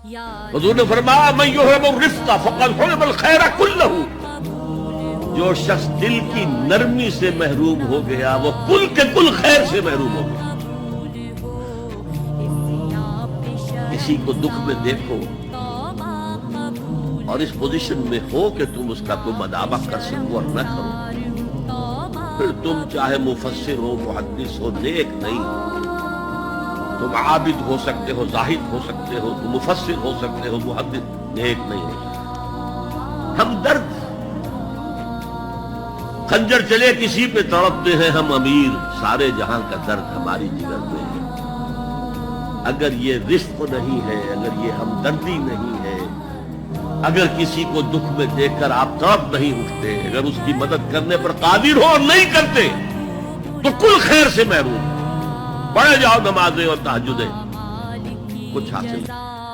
हुजूर ने फरमाया मैं युहिब्बुर रिफ्क़ फ़क़द हुरिबल खैर कुल्लहू, जो शख्स दिल की नरमी से महरूम हो गया वो कुल के कुल खैर से महरूम हो गया। किसी को दुख में देखो और इस पोजीशन में हो कि तुम उसका कोई मदावा कर सको और न करो, फिर तुम चाहे मुफस्सिर हो, मुहद्दिस हो, नेक नहीं। तुम आबिद हो सकते हो, जाहिद हो सकते हो, तुम मुफस्सिर हो सकते हो, मुहद्दिस, नेक नहीं हो सकते। हमदर्द, खंजर चले किसी पे तड़पते हैं हम अमीर, सारे जहां का दर्द हमारी जिगर में है। अगर ये रिफ्क नहीं है, अगर ये हमदर्दी नहीं है, अगर किसी को दुख में देखकर आप तड़प नहीं उठते, अगर उसकी मदद करने पर कादिर हो और नहीं करते, तो कुल खैर से महरूम। पढ़े जाओ नमाजें और तहज्जुदें, कुछ हासिल नहीं।